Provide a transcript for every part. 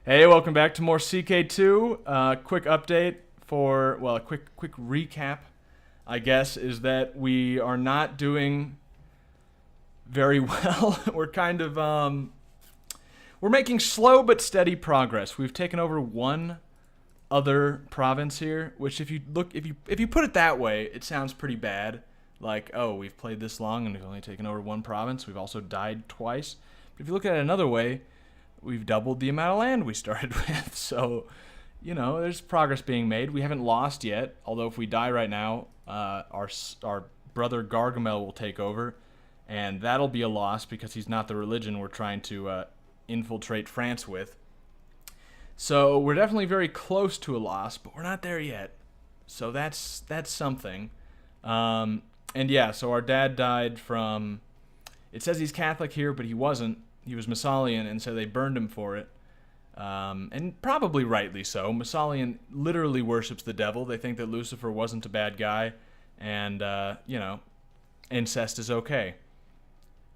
Hey, welcome back to more CK2. Quick update for, well, a quick recap, I guess, is that we are not doing very well. We're kind of, we're making slow but steady progress. We've taken over one other province here, which if you put it that way, it sounds pretty bad. Like, oh, we've played this long and we've only taken over one province. We've also died twice. But if you look at it another way, we've doubled the amount of land we started with. So, there's progress being made. We haven't lost yet, although if we die right now, our brother Gargamel will take over, and that'll be a loss because he's not the religion we're trying to infiltrate France with. So we're definitely very close to a loss, but we're not there yet. So that's something. And yeah, so our dad died from... It says he's Catholic here, but he wasn't. He was Messalian, and so they burned him for it. And probably rightly so. Messalian literally worships the devil. They think that Lucifer wasn't a bad guy, and, incest is okay.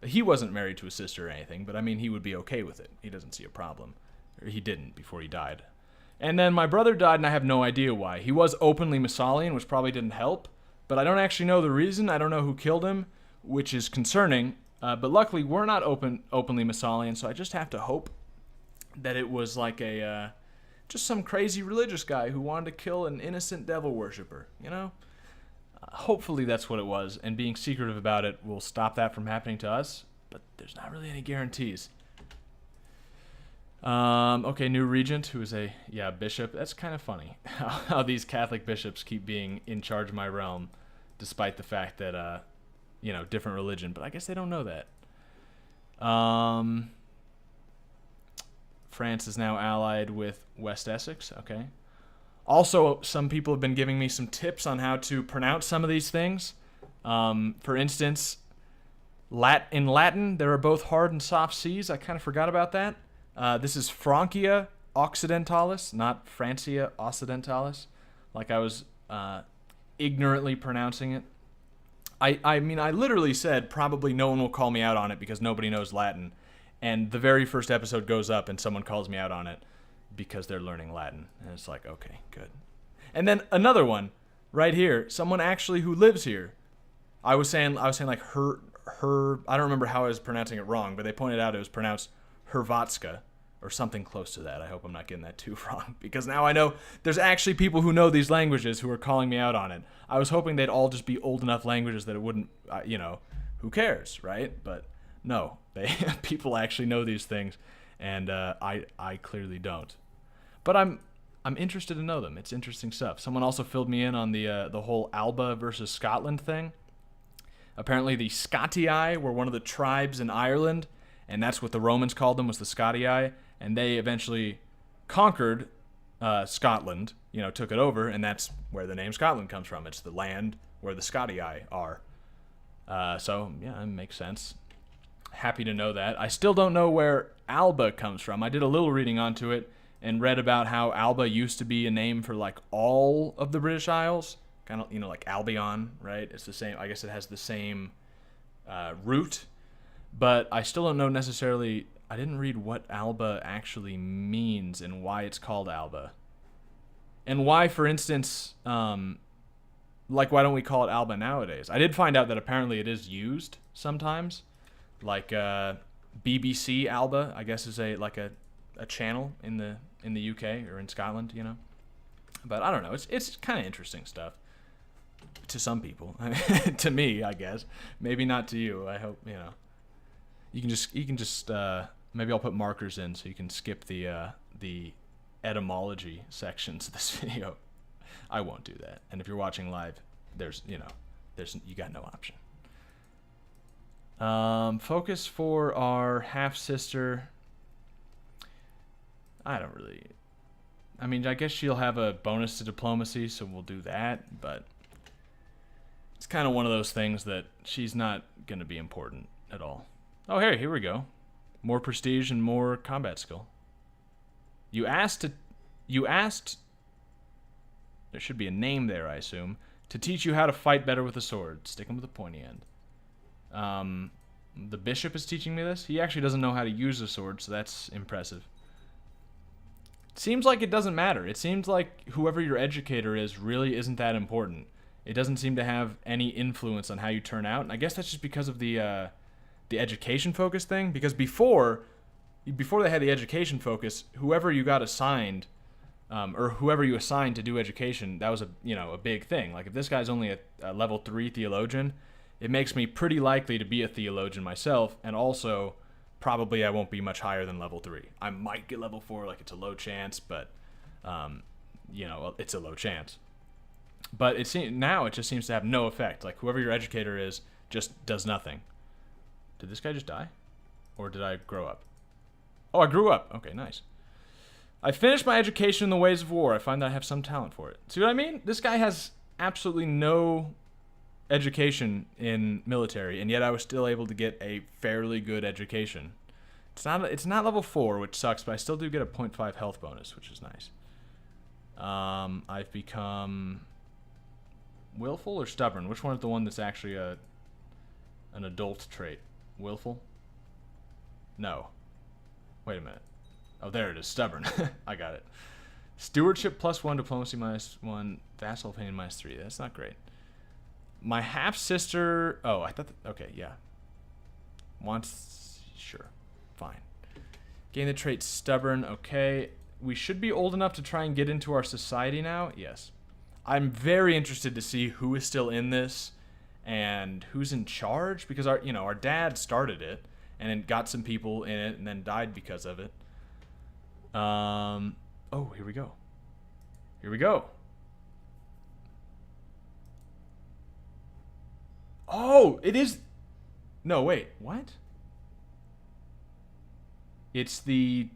He wasn't married to a sister or anything, but I mean, he would be okay with it. He doesn't see a problem. Or he didn't before he died. And then my brother died, and I have no idea why. He was openly Messalian, which probably didn't help, but I don't actually know the reason. I don't know who killed him, which is concerning. But luckily, we're not openly Messalian, so I just have to hope that it was like just some crazy religious guy who wanted to kill an innocent devil worshiper, Hopefully that's what it was, and being secretive about it will stop that from happening to us, but there's not really any guarantees. Okay, new regent, who is a bishop. That's kind of funny, how these Catholic bishops keep being in charge of my realm, despite the fact that... different religion, but I guess they don't know that. France is now allied with West Essex, okay. Also, some people have been giving me some tips on how to pronounce some of these things. For instance, in Latin, there are both hard and soft C's. I kind of forgot about that. This is Francia Occidentalis, not Francia Occidentalis, like I was ignorantly pronouncing it. I mean, I literally said probably no one will call me out on it because nobody knows Latin. And the very first episode goes up and someone calls me out on it because they're learning Latin. And it's like, okay, good. And then another one right here, someone actually who lives here. I was saying like her, I don't remember how I was pronouncing it wrong, but they pointed out it was pronounced Hrvatska or something close to that. I hope I'm not getting that too wrong, because now I know there's actually people who know these languages who are calling me out on it. I was hoping they'd all just be old enough languages that it wouldn't, who cares, right? But no, people actually know these things, and I clearly don't. But I'm interested to know them. It's interesting stuff. Someone also filled me in on the whole Alba versus Scotland thing. Apparently the Scotii were one of the tribes in Ireland, and that's what the Romans called them, was the Scotii, and they eventually conquered Scotland, took it over, and that's where the name Scotland comes from. It's the land where the Scotii are. So, yeah, it makes sense. Happy to know that. I still don't know where Alba comes from. I did a little reading onto it and read about how Alba used to be a name for, like, all of the British Isles. Kind of, like Albion, right? It's the same. I guess it has the same root. But I still don't know necessarily... I didn't read what Alba actually means and why it's called Alba. And why, for instance, why don't we call it Alba nowadays? I did find out that apparently it is used sometimes. Like BBC Alba, I guess, is a channel in the UK or in Scotland, But I don't know. It's kind of interesting stuff to some people. To me, I guess. Maybe not to you. I hope, You can just maybe I'll put markers in so you can skip the etymology sections of this video. I won't do that. And if you're watching live, you got no option. Focus for our half-sister. I guess she'll have a bonus to diplomacy, so we'll do that, but it's kind of one of those things that she's not going to be important at all. Oh, hey, here we go. More prestige and more combat skill. You asked, there should be a name there, I assume, to teach you how to fight better with a sword. Stick 'em with a pointy end. The bishop is teaching me this. He actually doesn't know how to use a sword, so that's impressive. seems like it doesn't matter. It seems like whoever your educator is really isn't that important. It doesn't seem to have any influence on how you turn out. And I guess that's just because of the education focus thing. Because before they had the education focus, whoever you got assigned, or whoever you assigned to do education, that was a big thing. Like if this guy's only a level 3 theologian, it makes me pretty likely to be a theologian myself, and also probably I won't be much higher than level 3. I might get level 4, like it's a low chance, but it's a low chance. But now it just seems to have no effect. Like whoever your educator is just does nothing. Did this guy just die? Or did I grow up? Oh, I grew up. Okay, nice. I finished my education in the ways of war. I find that I have some talent for it. See what I mean? This guy has absolutely no education in military, and yet I was still able to get a fairly good education. It's not level 4, which sucks, but I still do get a 0.5 health bonus, which is nice. I've become willful or stubborn? Which one is the one that's actually an adult trait? Willful? No. Wait a minute. Oh, there it is. Stubborn. I got it. Stewardship +1, diplomacy -1, vassal opinion -3. That's not great. My half-sister... Oh, I thought... Okay, yeah. Sure. Fine. Gain the trait stubborn. Okay. We should be old enough to try and get into our society now. Yes. I'm very interested to see who is still in this and who's in charge, because our dad started it and then got some people in it and then died because of it. Oh, here we go. Here we go. Oh, it is... No, wait. What? It's the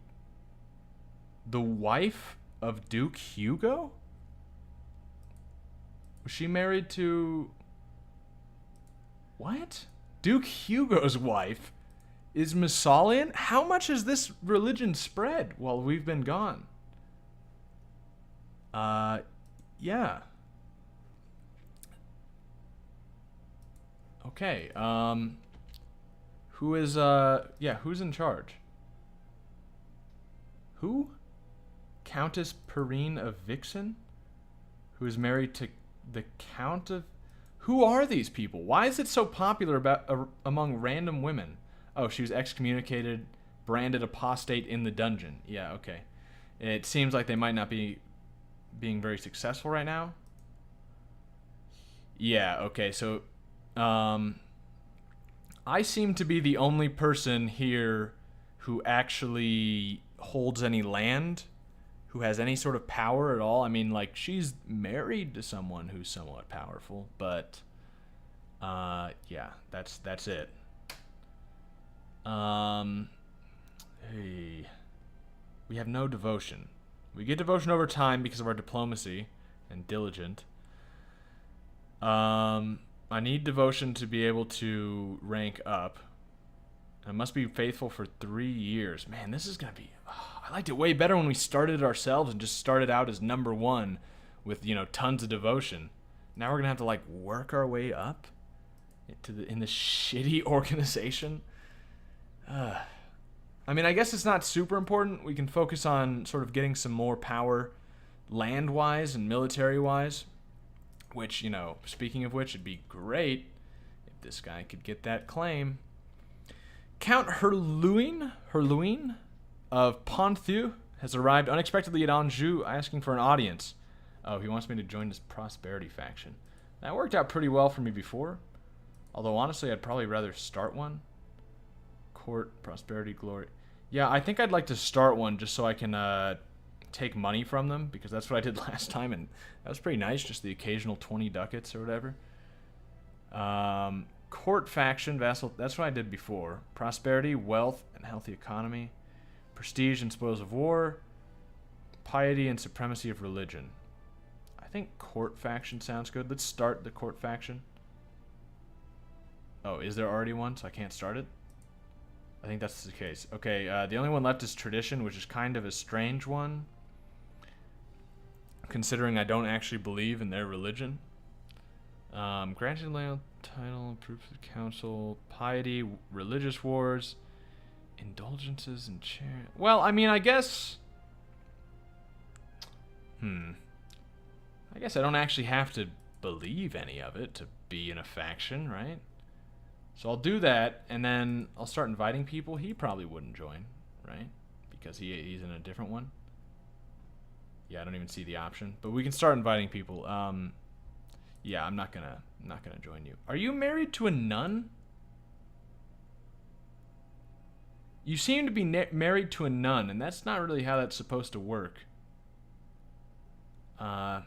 wife of Duke Hugo? Was she married to... What? Duke Hugo's wife is Messalian? How much has this religion spread while we've been gone? Yeah. Okay, who's in charge? Who? Countess Perrine of Vixen? Who is married to the Count of... Who are these people? Why is it so popular among random women? Oh, she was excommunicated, branded apostate in the dungeon. Yeah, okay. It seems like they might not be being very successful right now. Yeah, okay, so... I seem to be the only person here who actually holds any land, who has any sort of power at all. I mean, like, she's married to someone who's somewhat powerful, but, yeah, that's it. Hey, we have no devotion. We get devotion over time because of our diplomacy and diligent. I need devotion to be able to rank up. I must be faithful for 3 years. Man, this is going to be... I liked it way better when we started it ourselves and just started out as number 1 with, tons of devotion. Now we're going to have to, like, work our way up in this shitty organization. I mean, I guess it's not super important. We can focus on sort of getting some more power land-wise and military-wise. Which, speaking of which, it'd be great if this guy could get that claim. Count Herluin of Ponthieu has arrived unexpectedly at Anjou, asking for an audience. Oh, he wants me to join his prosperity faction. That worked out pretty well for me before. Although, honestly, I'd probably rather start one. Court, prosperity, glory. Yeah, I think I'd like to start one just so I can... take money from them, because that's what I did last time, and that was pretty nice, just the occasional 20 ducats or whatever. Court faction, vassal, that's what I did before. Prosperity, wealth, and healthy economy. Prestige and spoils of war. Piety and supremacy of religion. I think court faction sounds good. Let's start the court faction. Oh, is there already one, so I can't start it? I think that's the case. Okay, the only one left is tradition, which is kind of a strange one, considering I don't actually believe in their religion. Granted land title, proof of council, piety, religious wars, indulgences, and charity. Well, I mean, I guess I guess I don't actually have to believe any of it to be in a faction, right? So I'll do that, and then I'll start inviting people. He probably wouldn't join, right? Because he's in a different one. Yeah, I don't even see the option, but we can start inviting people. Yeah, I'm not gonna join you. Are you married to a nun? You seem to be married to a nun, and that's not really how that's supposed to work. All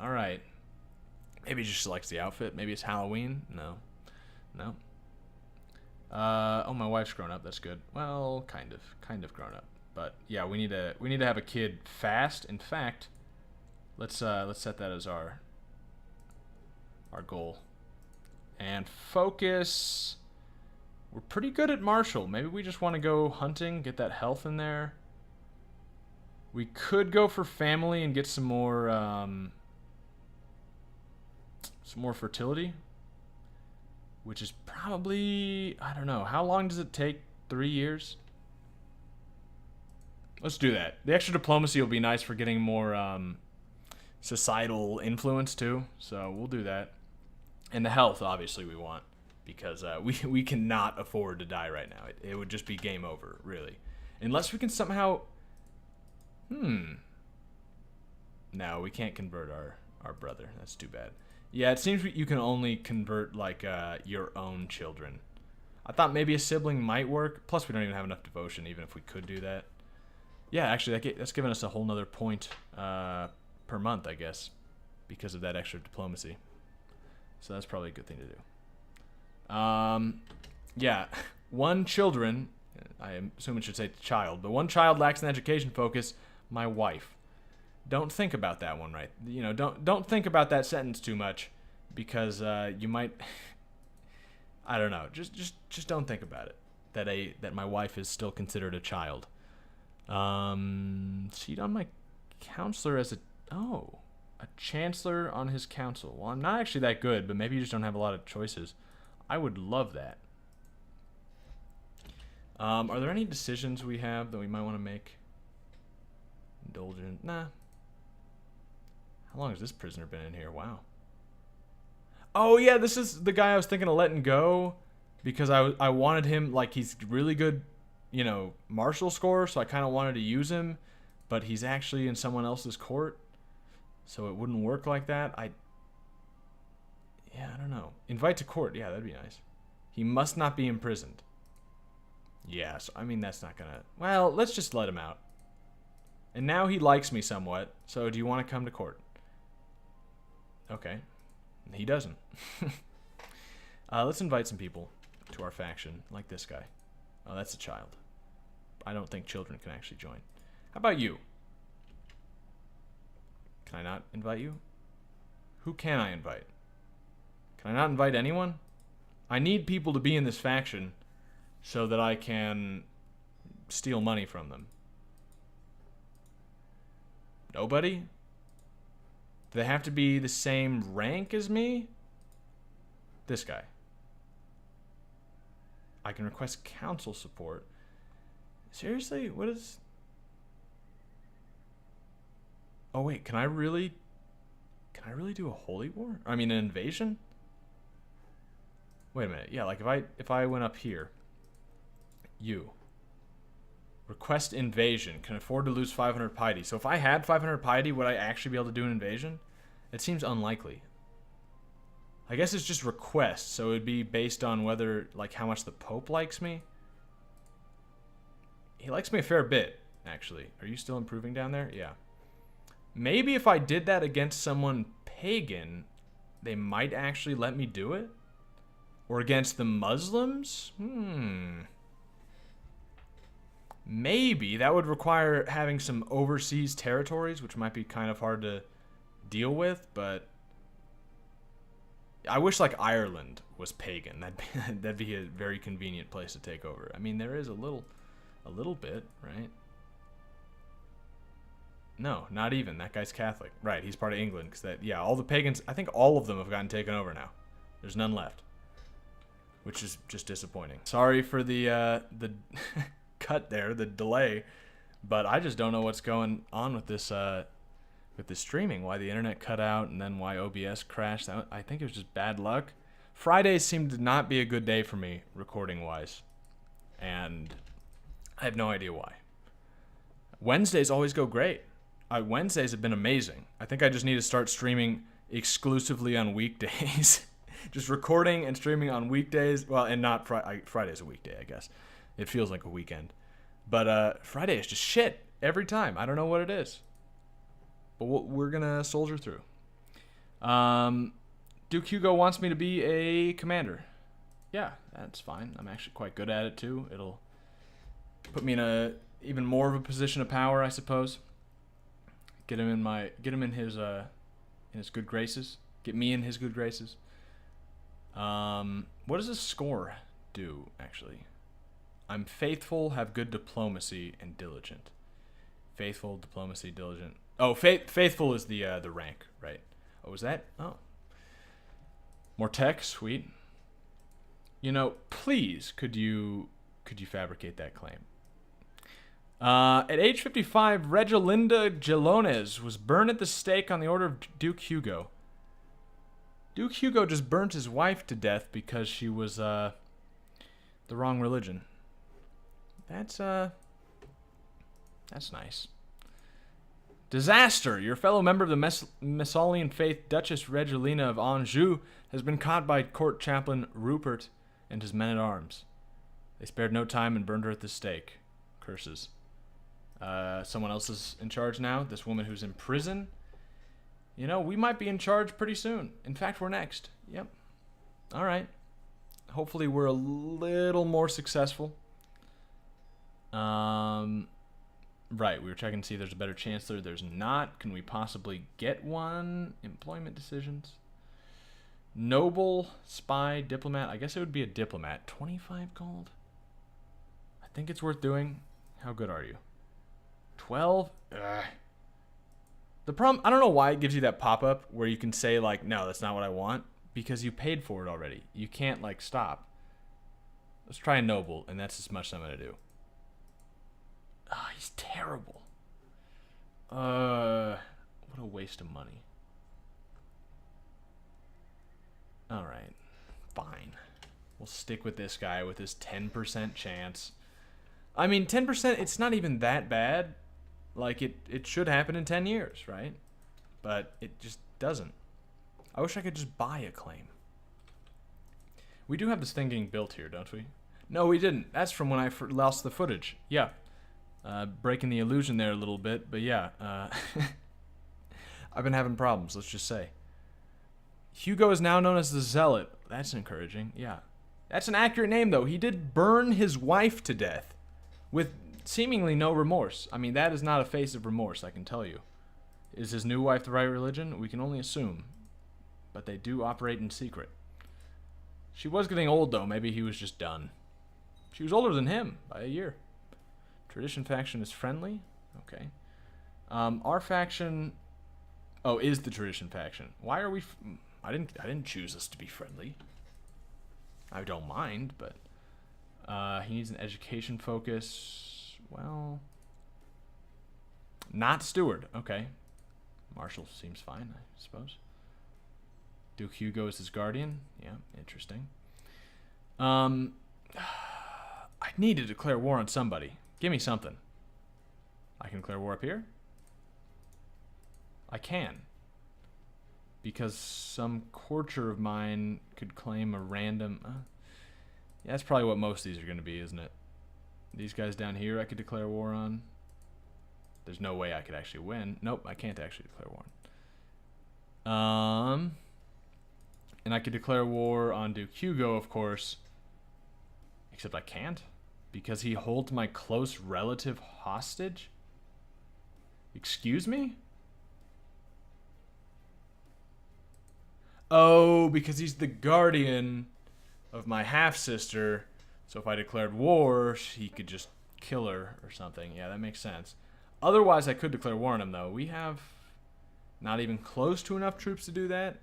right. Maybe he just selects the outfit. Maybe it's Halloween. No. Oh, my wife's grown up. That's good. Well, kind of grown up. But yeah, we need to have a kid fast. In fact, let's set that as our goal. And focus. We're pretty good at martial. Maybe we just want to go hunting, get that health in there. We could go for family and get some more fertility, which is probably, I don't know, how long does it take? 3 years? Let's do that. The extra diplomacy will be nice for getting more societal influence too, so we'll do that. And the health, obviously, we want, because we cannot afford to die right now. It would just be game over, really. Unless we can somehow... No, we can't convert our brother. That's too bad. Yeah, it seems you can only convert, like, your own children. I thought maybe a sibling might work. Plus, we don't even have enough devotion, even if we could do that. Yeah, actually, that's giving us a whole nother point per month, I guess, because of that extra diplomacy. So that's probably a good thing to do. Yeah, one children, I assume it should say child, but one child lacks an education focus, my wife. Don't think about that one, right? You know, don't think about that sentence too much, because you might, I don't know, just don't think about it. That my wife is still considered a child. Seat on my counselor as a chancellor on his council. Well, I'm not actually that good, but maybe you just don't have a lot of choices. I would love that. Are there any decisions we have that we might want to make? Indulgent? Nah. How long has this prisoner been in here? Wow. Oh yeah, this is the guy I was thinking of letting go, because I wanted him, like, he's really good, you know, martial score, so I kind of wanted to use him, but he's actually in someone else's court, so it wouldn't work like that. I don't know. Invite to court. Yeah, that'd be nice. He must not be imprisoned. Yeah, so, I mean, that's not gonna... Well, let's just let him out. And now he likes me somewhat, so do you want to come to court? Okay. He doesn't. Let's invite some people to our faction, like this guy. Oh, that's a child. I don't think children can actually join. How about you? Can I not invite you? Who can I invite? Can I not invite anyone? I need people to be in this faction so that I can steal money from them. Nobody? Do they have to be the same rank as me? This guy. I can request council support. Seriously? What is... Oh wait, can I really do a holy war? I mean, an invasion? Wait a minute. Yeah, like if I went up here, you request invasion, can afford to lose 500 piety. So if I had 500 piety, would I actually be able to do an invasion? It seems unlikely. I guess it's just request, so it would be based on whether, like, how much the Pope likes me. He likes me a fair bit, actually. Are you still improving down there? Yeah. Maybe if I did that against someone pagan, they might actually let me do it? Or against the Muslims? Maybe. That would require having some overseas territories, which might be kind of hard to deal with, but I wish, like, Ireland was pagan. That'd be a very convenient place to take over. I mean, there is a little bit, right? No, not even. That guy's Catholic. Right, he's part of England. Yeah, all the pagans, I think all of them have gotten taken over now. There's none left. Which is just disappointing. Sorry for the cut there, the delay. But I just don't know what's going on with this with the streaming, why the internet cut out and then why OBS crashed. I think it was just bad luck. Fridays seemed to not be a good day for me recording-wise, and I have no idea why. Wednesdays always go great. Wednesdays have been amazing. I think I just need to start streaming exclusively on weekdays. Just recording and streaming on weekdays. Well, and not Friday's a weekday, I guess. It feels like a weekend. But Friday is just shit every time. I don't know what it is. But we're going to soldier through. Duke Hugo wants me to be a commander. Yeah, that's fine. I'm actually quite good at it too. It'll put me in a even more of a position of power, I suppose. Get him in his good graces. Get me in his good graces. What does this score do, actually? I'm faithful, have good diplomacy, and diligent. Faithful, diplomacy, diligent. Oh, faithful is the rank, right? Oh, is that? Oh. More tech, sweet. You know, please, could you fabricate that claim? At age 55, Regilinda Gelones was burned at the stake on the order of Duke Hugo. Duke Hugo just burnt his wife to death because she was the wrong religion. That's nice. Disaster! Your fellow member of the Messalian faith, Duchess Regilina of Anjou, has been caught by court chaplain Rupert and his men-at-arms. They spared no time and burned her at the stake. Curses. Someone else is in charge now. This woman who's in prison. You know, we might be in charge pretty soon. In fact, we're next. Yep. All right. Hopefully we're a little more successful. Right, we were checking to see if there's a better chancellor. There's not. Can we possibly get one? Employment decisions. Noble, spy, diplomat. I guess it would be a diplomat. 25 gold? I think it's worth doing. How good are you? 12? Ugh. The problem, I don't know why it gives you that pop-up where you can say, like, no, that's not what I want, because you paid for it already. You can't, like, stop. Let's try a noble, and that's as much as I'm going to do. Ah, he's terrible. What a waste of money. Alright, fine. We'll stick with this guy with his 10% chance. I mean, 10%, it's not even that bad. Like, it should happen in 10 years, right? But it just doesn't. I wish I could just buy a claim. We do have this thing getting built here, don't we? No, we didn't. That's from when I lost the footage. Yeah. Breaking the illusion there a little bit, but yeah. I've been having problems, let's just say. Hugo is now known as the Zealot. That's encouraging, yeah. That's an accurate name, though. He did burn his wife to death with seemingly no remorse. I mean, that is not a face of remorse, I can tell you. Is his new wife the right religion? We can only assume. But they do operate in secret. She was getting old, though. Maybe he was just done. She was older than him by a year. Tradition faction is friendly. Okay. Our faction... Oh, is the tradition faction. Why are we... I didn't choose us to be friendly. I don't mind, but... he needs an education focus. Well... Not steward. Okay. Marshal seems fine, I suppose. Duke Hugo is his guardian. Yeah, interesting. I need to declare war on somebody. Give me something. I can declare war up here? I can. Because some courtier of mine could claim a random... yeah, that's probably what most of these are going to be, isn't it? These guys down here I could declare war on. There's no way I could actually win. Nope, I can't actually declare war on. And I could declare war on Duke Hugo, of course. Except I can't. Because he holds my close relative hostage? Excuse me? Oh, because he's the guardian of my half-sister. So if I declared war, he could just kill her or something. Yeah, that makes sense. Otherwise, I could declare war on him, though. We have not even close to enough troops to do that.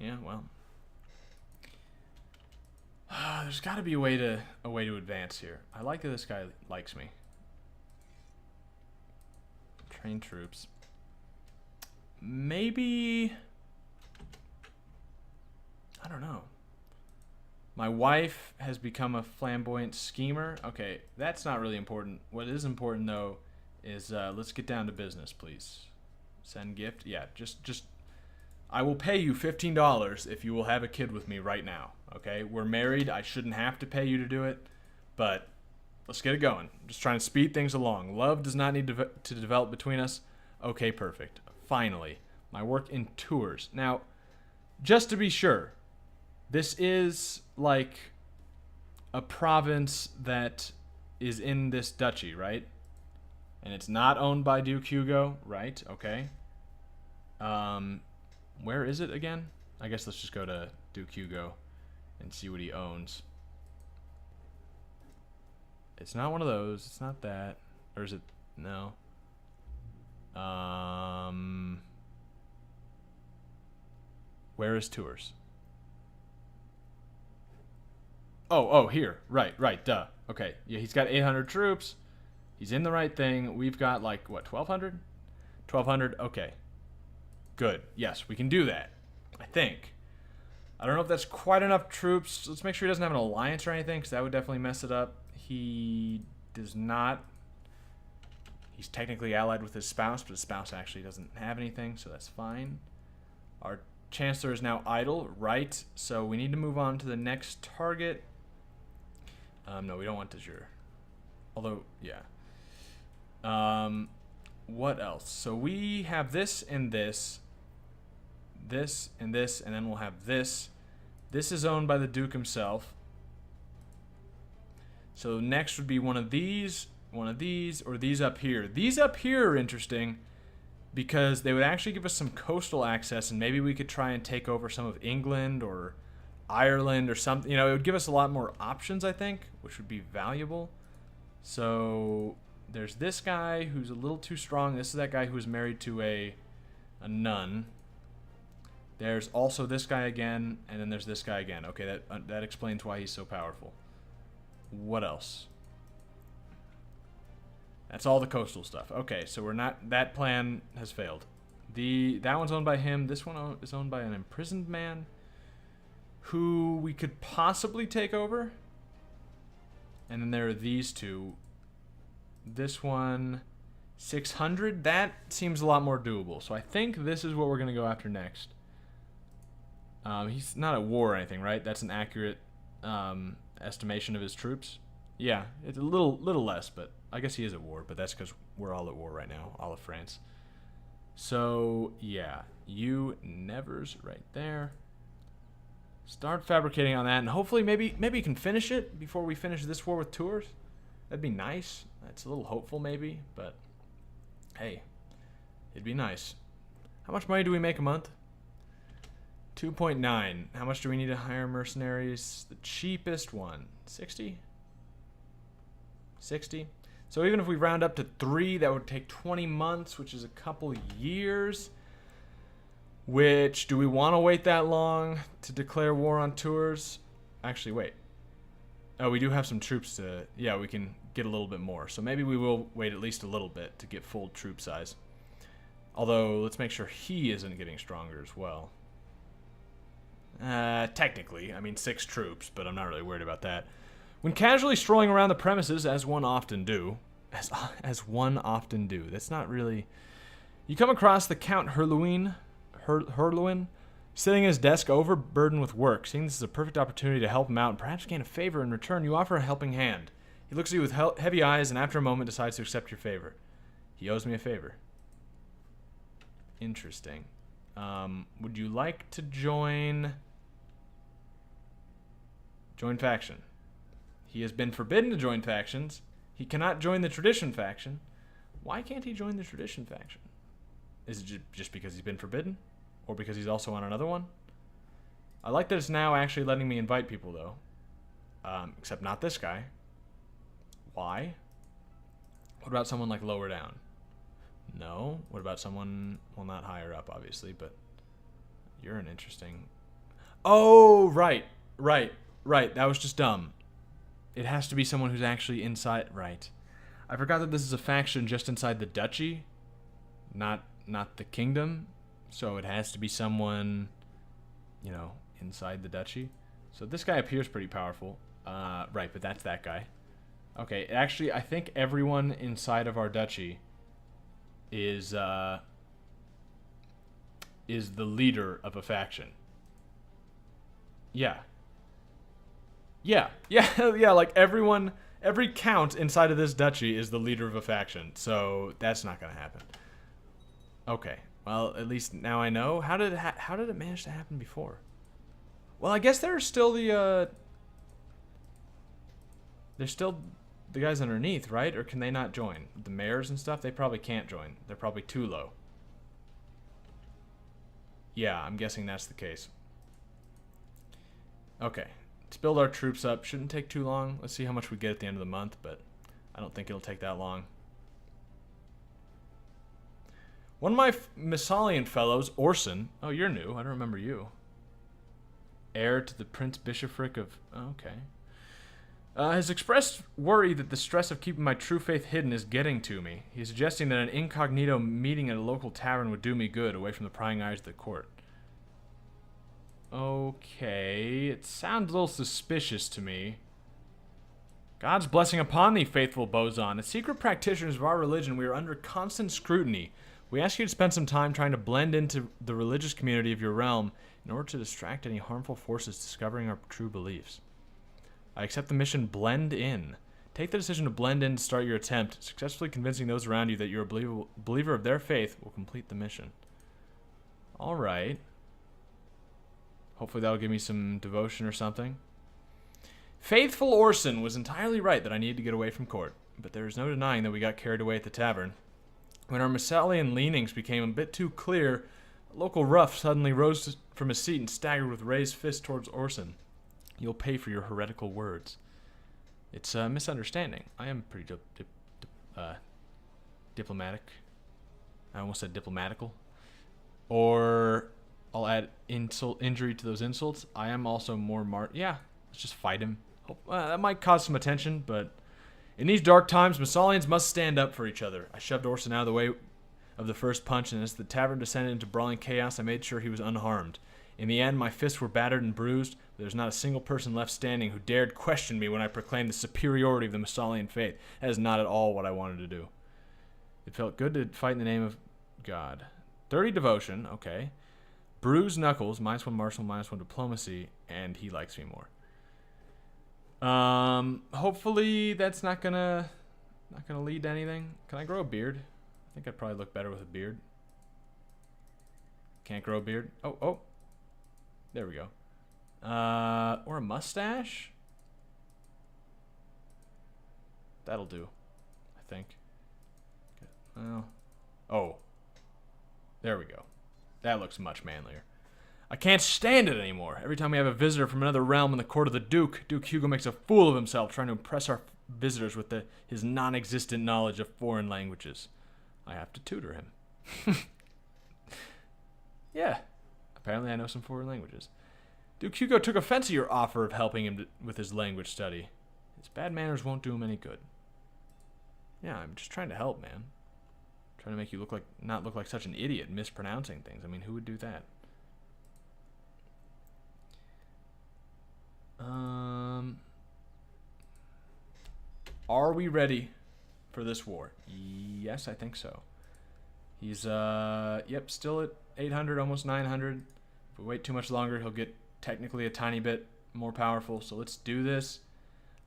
Yeah, well. There's got to be a way to advance here. I like that this guy likes me. Train troops. Maybe... I don't know. My wife has become a flamboyant schemer. Okay, that's not really important. What is important, though, is let's get down to business, please. Send gift. Yeah, just I will pay you $15 if you will have a kid with me right now. Okay, we're married. I shouldn't have to pay you to do it, but let's get it going. I'm just trying to speed things along. Love does not need to develop between us. Okay, perfect. Finally, my work in tours. Now, just to be sure, this is like a province that is in this duchy, right? And it's not owned by Duke Hugo, right? Okay. Where is it again? I guess let's just go to Duke Hugo and see what he owns. It's not one of those. It's not that. Or is it? No. Where is Tours? Oh, here. Right, duh. Okay, yeah, he's got 800 troops. He's in the right thing. We've got, like, what, 1,200? 1,200, okay. Good. Yes, we can do that, I think. I don't know if that's quite enough troops. Let's make sure he doesn't have an alliance or anything, because that would definitely mess it up. He does not. He's technically allied with his spouse, but his spouse actually doesn't have anything, so that's fine. Our Chancellor is now idle, right? So we need to move on to the next target. No, we don't want de jure. Although, yeah. What else? So we have this and this. This and this, and then we'll have this. This is owned by the Duke himself. So next would be one of these, or these up here. These up here are interesting because they would actually give us some coastal access, and maybe we could try and take over some of England or Ireland or something. You know, it would give us a lot more options, I think, which would be valuable. So there's this guy who's a little too strong. This is that guy who was married to a nun. There's also this guy again, and then there's this guy again. Okay, that explains why he's so powerful. What else? That's all the coastal stuff. Okay, so we're not. That plan has failed. That one's owned by him. This one is owned by an imprisoned man, who we could possibly take over. And then there are these two. This one, 600. That seems a lot more doable. So I think this is what we're gonna go after next. He's not at war or anything, right? That's an accurate estimation of his troops. Yeah, it's a little less, but I guess he is at war. But that's because we're all at war right now, all of France. So yeah, you nevers right there. Start fabricating on that, and hopefully maybe you can finish it before we finish this war with Tours. That'd be nice. That's a little hopeful maybe, but hey, it'd be nice. How much money do we make a month? 2.9. How much do we need to hire mercenaries? The cheapest one, 60? 60. So even if we round up to 3, that would take 20 months, which is a couple years. Which, do we want to wait that long to declare war on Tours? Actually, wait. Oh, we do have some troops to... Yeah, we can get a little bit more. So maybe we will wait at least a little bit to get full troop size. Although, let's make sure he isn't getting stronger as well. Technically, I mean 6 troops, but I'm not really worried about that. When casually strolling around the premises, as one often do, that's not really... You come across the Count Herluin, sitting at his desk overburdened with work. Seeing this is a perfect opportunity to help him out and perhaps gain a favor in return, you offer a helping hand. He looks at you with heavy eyes and after a moment decides to accept your favor. He owes me a favor. Interesting. Would you like to join faction? He has been forbidden to join factions. He cannot join the tradition faction. Why can't he join the tradition faction? Is it just because he's been forbidden? Or because he's also on another one? I like that it's now actually letting me invite people, though. Except not this guy. Why? What about someone like lower down? No. What about someone, well, not higher up, obviously, but you're an interesting... Oh, right. That was just dumb. It has to be someone who's actually inside... Right. I forgot that this is a faction just inside the duchy. not the kingdom, so it has to be someone, you know, inside the duchy. So this guy appears pretty powerful. Right, but that's that guy. Okay, actually, I think everyone inside of our duchy is the leader of a faction. Yeah. Yeah, like everyone, every count inside of this duchy is the leader of a faction, so that's not gonna happen. Okay, well, at least now I know. How did it manage to happen before? Well, I guess there's still the guys underneath, right? Or can they not join? The mayors and stuff, they probably can't join. They're probably too low. Yeah, I'm guessing that's the case. Okay, let's build our troops up. Shouldn't take too long. Let's see how much we get at the end of the month, but I don't think it'll take that long. One of my Messalian fellows, Orson. Oh, you're new. I don't remember you. Heir to the Prince Bishopric of... Okay. Has expressed worry that the stress of keeping my true faith hidden is getting to me. He's suggesting that an incognito meeting at a local tavern would do me good, away from the prying eyes of the court. Okay, it sounds a little suspicious to me. God's blessing upon thee, faithful Bozon. As secret practitioners of our religion, we are under constant scrutiny. We ask you to spend some time trying to blend into the religious community of your realm in order to distract any harmful forces discovering our true beliefs. I accept the mission Blend In. Take the decision to blend in to start your attempt. Successfully convincing those around you that you're a believer of their faith will complete the mission. Alright. Hopefully that'll give me some devotion or something. Faithful Orson was entirely right that I needed to get away from court, but there is no denying that we got carried away at the tavern. When our Messalian leanings became a bit too clear, a local rough suddenly rose from his seat and staggered with raised fist towards Orson. You'll pay for your heretical words. It's a misunderstanding. I am pretty diplomatic. I almost said diplomatical. Or I'll add injury to those insults. I am also more yeah, let's just fight him. That might cause some attention, but in these dark times, Messalians must stand up for each other. I shoved Orson out of the way of the first punch, and as the tavern descended into brawling chaos, I made sure he was unharmed. In the end, my fists were battered and bruised, but there's not a single person left standing who dared question me when I proclaimed the superiority of the Messalian faith. That is not at all what I wanted to do. It felt good to fight in the name of God. 30 devotion, okay. Bruised knuckles, -1 martial, -1 diplomacy, and he likes me more. Hopefully that's not gonna lead to anything. Can I grow a beard? I think I'd probably look better with a beard. Can't grow a beard. Oh. There we go. Or a mustache? That'll do, I think. Well, oh. There we go. That looks much manlier. I can't stand it anymore. Every time we have a visitor from another realm in the court of the Duke, Duke Hugo makes a fool of himself trying to impress our visitors with his non-existent knowledge of foreign languages. I have to tutor him. Yeah. Apparently I know some foreign languages. Duke Hugo took offense to your offer of helping him with his language study. His bad manners won't do him any good. Yeah, I'm just trying to help, man. Trying to make you not look like such an idiot mispronouncing things. I mean, who would do that? Are we ready for this war? Yes, I think so. He's, yep, still at 800, almost 900. If we wait too much longer, he'll get technically a tiny bit more powerful. So let's do this.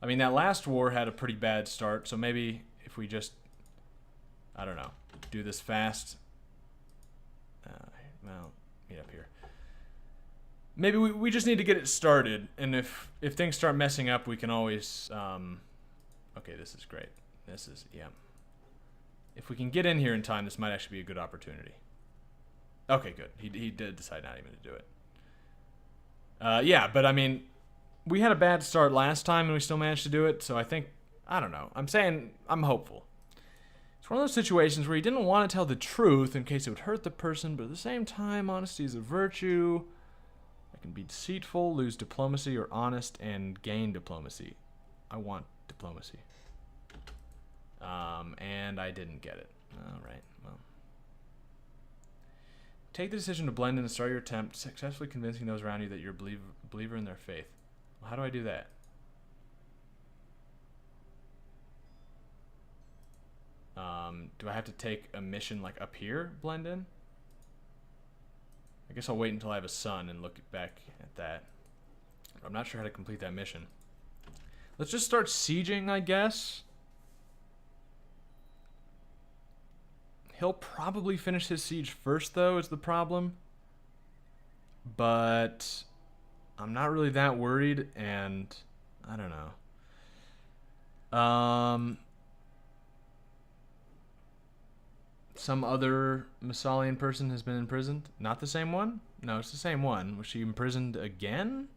I mean, that last war had a pretty bad start, so maybe if we just, I don't know, do this fast. Well, meet up here. Maybe we just need to get it started, and if things start messing up, we can always, okay, this is great. This is, yeah. If we can get in here in time, this might actually be a good opportunity. Okay, good. He did decide not even to do it. Yeah, but I mean, we had a bad start last time and we still managed to do it, so I think, I don't know. I'm saying I'm hopeful. It's one of those situations where you didn't want to tell the truth in case it would hurt the person, but at the same time, honesty is a virtue. I can be deceitful, lose diplomacy, or honest and gain diplomacy. I want diplomacy. And I didn't get it. All right, well. Take the decision to blend in and start your attempt, successfully convincing those around you that you're a believer in their faith. Well, how do I do that? Do I have to take a mission like up here, blend in? I guess I'll wait until I have a son and look back at that. I'm not sure how to complete that mission. Let's just start sieging, I guess. He'll probably finish his siege first, though, is the problem. But I'm not really that worried, and I don't know. Some other Messalian person has been imprisoned. Not the same one? No, it's the same one. Was she imprisoned again?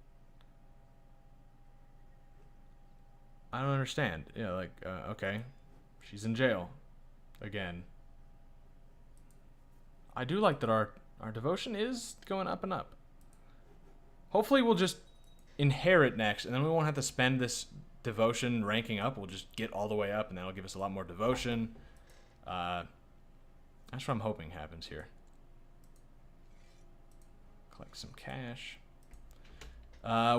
I don't understand. Yeah, like, okay. She's in jail. Again. I do like that our devotion is going up and up. Hopefully we'll just inherit next, and then we won't have to spend this devotion ranking up. We'll just get all the way up, and that'll give us a lot more devotion. That's what I'm hoping happens here. Collect some cash.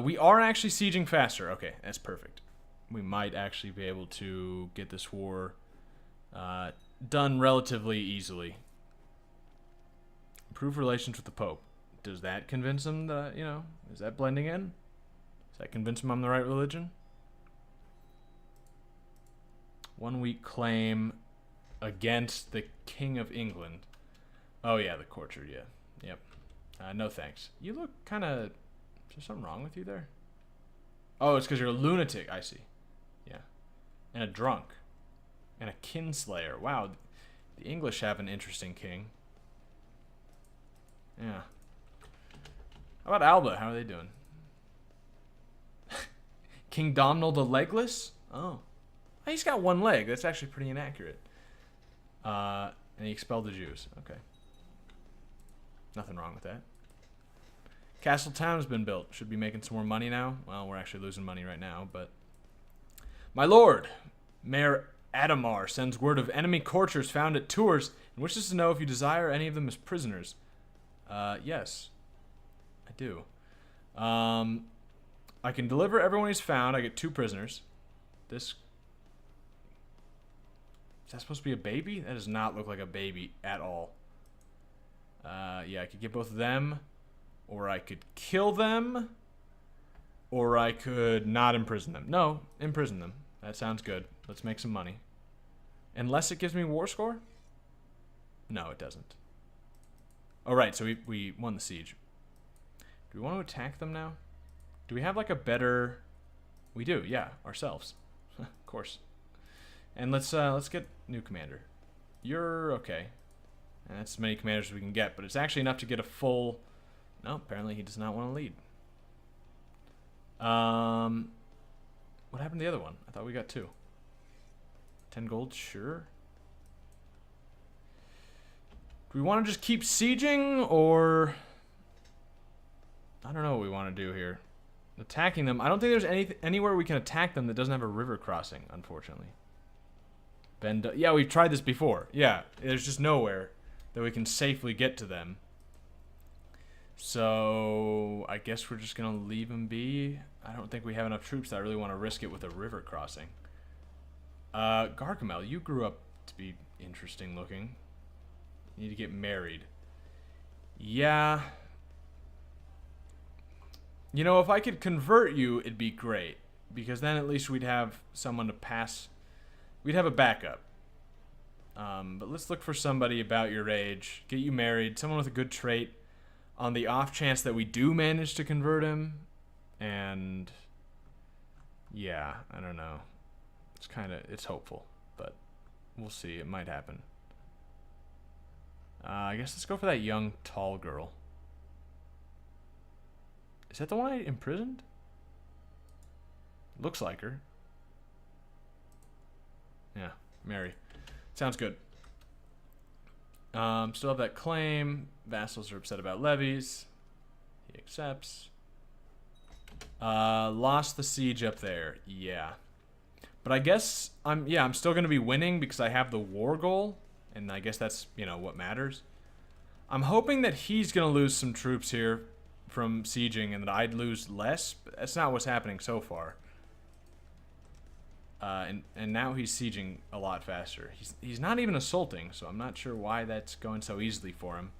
We are actually sieging faster. Okay, that's perfect. We might actually be able to get this war done relatively easily. Improve relations with the Pope. Does that convince him that, you know, is that blending in? Does that convince him I'm the right religion? 1 week claim against the King of England. Oh yeah, the courtier, yeah. Yep. No thanks. You look kind of... Is there something wrong with you there? Oh, it's because you're a lunatic. I see. Yeah. And a drunk. And a kinslayer. Wow. The English have an interesting king. Yeah. How about Alba? How are they doing? King Domhnall the Legless? Oh. He's got one leg. That's actually pretty inaccurate. And he expelled the Jews. Okay. Nothing wrong with that. Castle Town has been built. Should be making some more money now. Well, we're actually losing money right now, but... My lord, Mayor Adamar sends word of enemy courtiers found at Tours and wishes to know if you desire any of them as prisoners. Yes. I do. I can deliver everyone he's found. I get 2 prisoners. This... Is that supposed to be a baby? That does not look like a baby at all. Yeah, I could get both of them. Or I could kill them. Or I could not imprison them. No, imprison them. That sounds good. Let's make some money. Unless it gives me war score? No, it doesn't. Oh, right, so we won the siege. Do we want to attack them now? Do we have like a better... We do, yeah, ourselves. Of course. And let's get new commander. You're okay. And that's as many commanders as we can get, but it's actually enough to get a full... No, apparently he does not want to lead. What happened to the other one? I thought we got 2. 10 gold, sure. Do we want to just keep sieging, or... I don't know what we want to do here. Attacking them. I don't think there's anywhere we can attack them that doesn't have a river crossing, unfortunately. Yeah, we've tried this before. Yeah, there's just nowhere that we can safely get to them. So, I guess we're just going to leave them be. I don't think we have enough troops that I really want to risk it with a river crossing. Gargamel, you grew up to be interesting looking. You need to get married. Yeah. You know, if I could convert you, it'd be great. Because then at least we'd have someone to pass... We'd have a backup. But let's look for somebody about your age. Get you married. Someone with a good trait. On the off chance that we do manage to convert him. And... Yeah, I don't know. It's hopeful. But we'll see. It might happen. I guess let's go for that young, tall girl. Is that the one I imprisoned? Looks like her. Yeah, Mary. Sounds good. Still have that claim. Vassals are upset about levies. He accepts. Lost the siege up there. Yeah. But I guess I'm still going to be winning because I have the war goal. And I guess that's, you know, what matters. I'm hoping that he's going to lose some troops here from sieging and that I'd lose less, but that's not what's happening so far. And now he's sieging a lot faster. He's not even assaulting, so I'm not sure why that's going so easily for him.